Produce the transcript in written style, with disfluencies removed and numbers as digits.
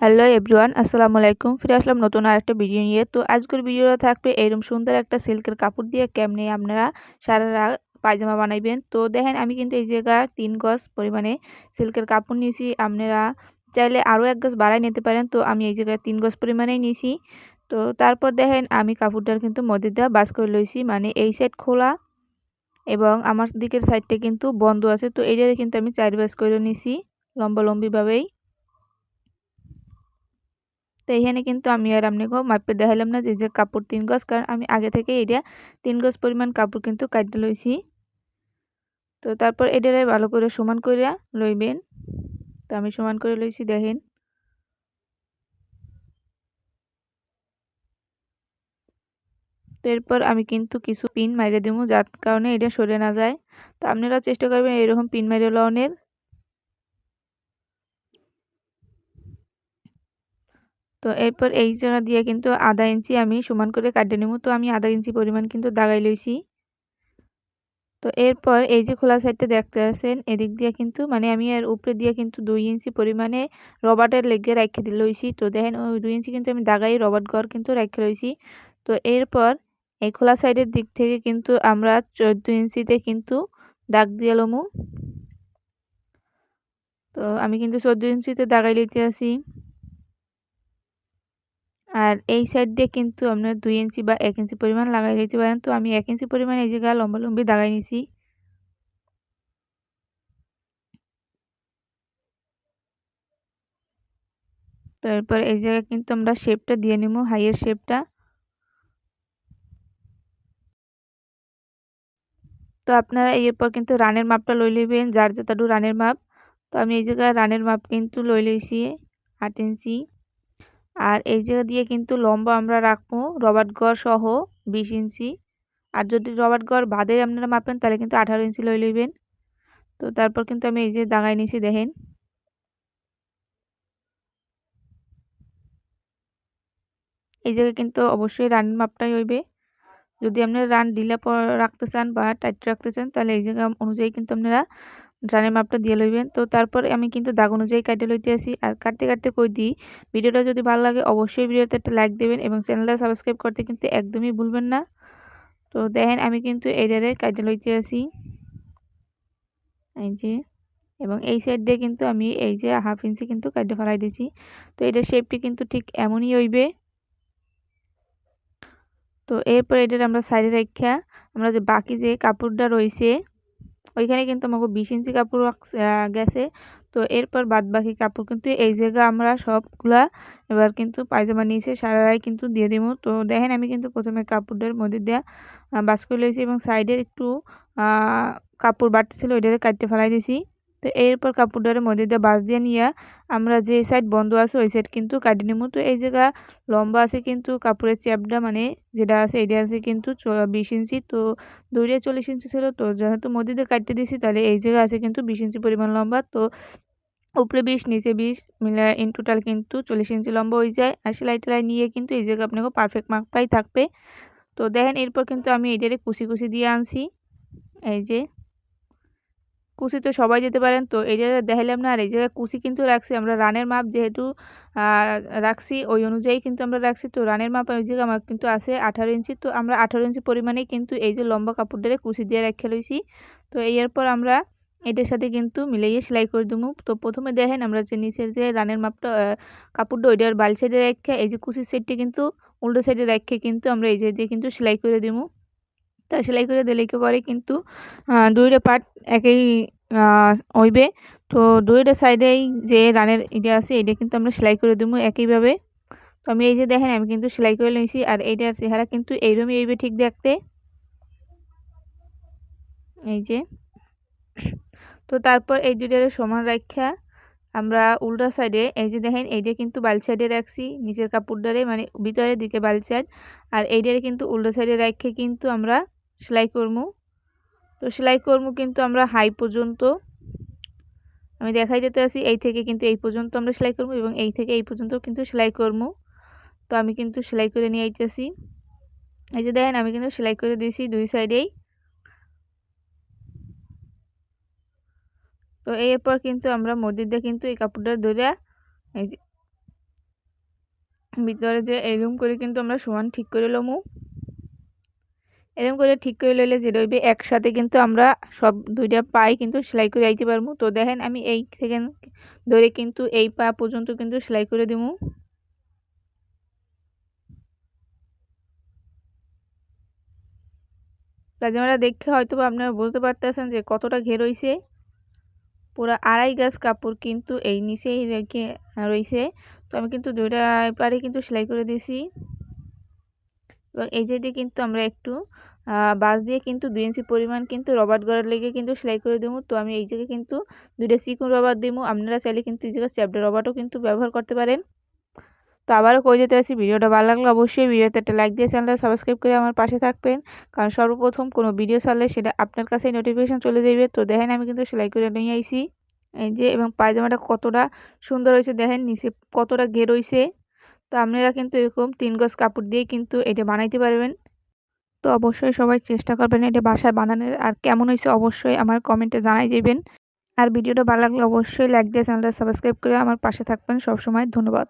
Hello everyone, আসসালামু আলাইকুম। ফিরে আসলাম নতুন আরেকটা ভিডিও নিয়ে। তো আজকের ভিডিওটা থাকবে এরকম সুন্দর একটা সিল্কের কাপড় দিয়ে কেমনে আপনারা সারা রাত পায়জামা বানাইবেন। তো দেখেন আমি কিন্তু এই জায়গায় 3 গজ পরিমাণে সিল্কের কাপড় নিয়েছি। আপনারা চাইলে আরও 1 গজ বাড়ায় নিতে পারেন। তো আমি এই জায়গায় 3 গজ পরিমাণেই নিয়েছি। তো তারপর দেখেন আমি কাপড়টার কিন্তু মধ্যে দিয়ে ভাঁজ করে লইছি, মানে এই সাইড খোলা এবং আমার দিকের সাইডটা কিন্তু বন্ধ আছে। তো এইটারে কিন্তু আমি 4 ভাঁজ করে নিছি লম্বালম্বিভাবেই। তো এইখানে কিন্তু আমি আর আপনাকেও মাপে দেখাইলাম না যে কাপড় 3 গজ, কারণ আমি আগে থেকে এটা 3 গজ পরিমাণ কাপড় কিন্তু কাইটে লইছি। তো তারপর এটারে ভালো করে সমান কইরা লইবেন। তো আমি সমান করে লইছি দেখেন। তো এরপর আমি কিন্তু কিছু পিন মাইরে দিমু যার কারণে এটা সরে না যায়। তো আপনারাও চেষ্টা করবেন এরকম পিন মাইরে লওয়ানের। তো এরপর এই জায়গা দিয়ে কিন্তু 1/2 ইঞ্চি আমি সমান করে কাটে নিমু। তো আমি 1/2 ইঞ্চি পরিমাণ কিন্তু দাগাই লইছি। তো এরপর এই যে খোলা সাইডটা দেখতে আছেন, এদিক দিয়ে কিন্তু মানে আমি এর উপরে দিয়ে কিন্তু 2 ইঞ্চি পরিমাণে রবারের লেগে রাইখে লইছি। তো দেখেন ওই 2 ইঞ্চি কিন্তু আমি দাগাই রবার্ট ঘর কিন্তু রাইখে লইছি। তো এরপর এই খোলা সাইডের দিক থেকে কিন্তু আমরা 14 ইঞ্চিতে কিন্তু দাগ দিয়ে লমু। তো আমি কিন্তু 14 ইঞ্চিতে দাগাই লইতে আছি। আর এই সাইড দিয়ে কিন্তু আপনার 2 ইঞ্চি বা 1 ইঞ্চি পরিমাণ লাগাই লইতে পারেন। তো আমি 1 ইঞ্চি পরিমাণ এই জায়গা লম্বালম্বি দাগাই নিছি। তো এরপর এই জায়গায় কিন্তু আমরা শেপটা দিয়ে নিমু, হাইয়ের শেপটা। তো আপনারা এরপর কিন্তু রানের মাপটা লই লইবেন, যার যতটুকু রানের মাপ। তো আমি এই জায়গায় রানের মাপ কিন্তু লই লইছি 8 ইঞ্চি। আর এই জায়গা দিয়ে কিন্তু লম্বা আমরা রাখবো রবার্ট গড় সহ 20 ইঞ্চি। আর যদি রবার্ট গড় বাদে আপনারা মাপেন তাহলে কিন্তু 18 ইঞ্চি লই লইবেন। তো তারপর কিন্তু আমি এই যে দাগাই নিছি দেখেন। এই জায়গায় কিন্তু অবশ্যই রানের মাপটাই হইবে। যদি আপনারা রান ঢিলা রাখতে চান বা টাইট রাখতে চান তাহলে এই জায়গা অনুযায়ী কিন্তু আপনারা রানের মাপটা দিয়ে লইবেন। তো তারপরে আমি কিন্তু দাগ অনুযায়ী কাটে লইতে আসি। আর কাটতে কাটতে কই দিই, ভিডিওটা যদি ভালো লাগে অবশ্যই ভিডিওতে একটা লাইক দেবেন এবং চ্যানেলটা সাবস্ক্রাইব করতে কিন্তু একদমই ভুলবেন না। তো দেখেন আমি কিন্তু এইটারে কাটে লইতে আসি এই যে, এবং এই সাইড দিয়ে কিন্তু আমি এই যে 1/2 ইঞ্চি কিন্তু কাটে ফেলাই দিয়েছি। তো এটার শেপটি কিন্তু ঠিক এমনই হইবে। তো এরপর এটার আমরা সাইডে রাইখা আমরা যে বাকি যে কাপড়টা রইছে ওইখানে কিন্তু আমাকে 20 ইঞ্চি কাপড় গেছে। তো এরপর বাদবাকি কাপড় কিন্তু এই জায়গা আমরা সবগুলা এবার কিন্তু পায়জামা নিচে সারারাই কিন্তু দিয়ে দিব। তো দেখেন আমি কিন্তু প্রথমে কাপড়টার মধ্যে দিয়ে বাস করে লইছি এবং সাইডের একটু কাপড় বাড়তি ছিল ওইটারে কাটতে ফেলাই দিছি। তো এরপর কাপড়টার মধ্যে দিয়ে বাস দিয়ে নিয়ে আমরা যে সাইড বন্ধ আছে ওই সাইড কিন্তু কাটি নিব। তো এই জায়গা লম্বা আছে কিন্তু কাপড়ের চ্যাপটা মানে যেটা আছে এটা আছে কিন্তু 20 ইঞ্চি। তো দড়িয়া 40 ইঞ্চি ছিল। তো যেহেতু মধ্যে দিয়ে কাটতে দিছি তাহলে এই জায়গা আছে কিন্তু 20 ইঞ্চি পরিমাণ লম্বা। তো উপরে 20 নিচে 20 মিলে ইন টোটাল কিন্তু 40 ইঞ্চি লম্বা হয়ে যায়। আর সেলাই টেলাই নিয়ে কিন্তু এই জায়গা আপনাকে পারফেক্ট মাপটাই থাকবে। তো দেখেন এরপর কিন্তু আমি এটারে কুচি কুচি দিয়ে আনছি। এই যে কুচি তো সবাই দিতে পারেন, তো এই জায়গায় দেখাইলাম না। আর এই জায়গায় কুচি কিন্তু রাখছি আমরা রানের মাপ যেহেতু রাখছি ওই অনুযায়ী কিন্তু আমরা রাখছি। তো রানের মাপ ওই জায়গায় আমার কিন্তু আছে 18 ইঞ্চি। তো আমরা 18 ইঞ্চি পরিমাণেই কিন্তু এই যে লম্বা কাপড়টারে কুচি দিয়ে রেখে লইছি। তো এরপর আমরা এটার সাথে কিন্তু মিলাইয়ে সেলাই করে দেবো। তো প্রথমে দেখেন আমরা যে নিচের যে রানের মাপটা কাপড়টা ওইটার বাল সাইডে রেখে এই যে কুচির সাইডটি কিন্তু উল্টো সাইডে রেখে কিন্তু আমরা এই যে দিয়ে কিন্তু সেলাই করে দেবো। তা সেলাই করে দিলে পরে কিন্তু দুইটা পার্ট একই হইবে। তো দুইটা সাইডেই যে রানের এটা আছে এটা কিন্তু আমরা সেলাই করে দেবো একইভাবে। তো আমি এই যে দেখেন আমি কিন্তু সেলাই করে নিয়েছি আর এইটার চেহারা কিন্তু এইরকমই হইবে ঠিক দেখতে। এই যে তো তারপর এই দুইটার সমান রাখা আমরা উল্টা সাইডে এই যে দেখেন এইটা কিন্তু বাল সাইডে রাখছি নিচের কাপড়টারে মানে ভিতরের দিকে বাল সাইড, আর এইটারে কিন্তু উল্টো সাইডে রাখে কিন্তু আমরা সেলাই করবো। তো সেলাই করবো কিন্তু আমরা হাই পর্যন্ত আমি দেখাই দিতে আছি এই থেকে কিন্তু এই পর্যন্ত আমরা সেলাই করবো এবং এই থেকে এই পর্যন্ত কিন্তু সেলাই করবো। তো আমি কিন্তু সেলাই করে নিয়ে আইতেছি। এই যে দেখেন আমি কিন্তু সেলাই করে দিয়েছি দুই সাইডেই। তো এরপর কিন্তু আমরা মধ্যে দিয়ে কিন্তু এই কাপড়টা ধরে এই যে ভিতরে যে এরকম করে কিন্তু আমরা সমান ঠিক করে লমু। এরকম করে ঠিক করে লইলে যেটা হইবে একসাথে কিন্তু আমরা সব দুইটা পাই কিন্তু সেলাই করে আইতে পারবো। তো দেখেন আমি এই থেকে ধরে কিন্তু এই পা পর্যন্ত কিন্তু সেলাই করে দিমু। পাজামাটা দেখে হয়তো আপনারা বুঝতে পারতেছেন যে কতটা ঘের হইছে। পুরো 2.5 গজ কাপড় কিন্তু এই নিচেই রেখে রইছে। তো আমি কিন্তু দুইটা পারে কিন্তু সেলাই করে দিয়েছি। এবং এই যে কিন্তু আমরা একটু বাঁশ দিয়ে কিন্তু 2 ইঞ্চি পরিমাণ কিন্তু রবার গড়ার লেগে কিন্তু সেলাই করে দেবো। তো আমি এই জায়গায় কিন্তু দুইটা চিকন রবার দিবো। আপনারা চাইলে কিন্তু এই জায়গায় চ্যাপটা রবারও কিন্তু ব্যবহার করতে পারেন। তো আবারও কই যেতে আছি, ভিডিওটা ভালো লাগলে অবশ্যই ভিডিওতে একটা লাইক দিয়ে চ্যানেলটা সাবস্ক্রাইব করে আমার পাশে থাকবেন। কারণ সর্বপ্রথম কোনো ভিডিও ছাড়লে সেটা আপনার কাছে নোটিফিকেশন চলে যাবে। তো দেখেন আমি কিন্তু সেলাই করে নিয়ে আইছি। এই যে এবং পায়জামাটা কতটা সুন্দর হয়েছে দেখেন, নিচে কতটা ঘের হইছে। তো আপনারা কিন্তু এরকম 3 গজ কাপড় দিয়ে কিন্তু এটা বানাইতে পারবেন। তো অবশ্যই সবাই চেষ্টা করবেন এটা বাসায় বানানোর। আর কেমন হয়েছে অবশ্যই আমার কমেন্টে জানাই যাবেন। আর ভিডিওটা ভালো লাগলে অবশ্যই লাইক দিয়ে চ্যানেলটা সাবস্ক্রাইব করে আমার পাশে থাকবেন সবসময়। ধন্যবাদ।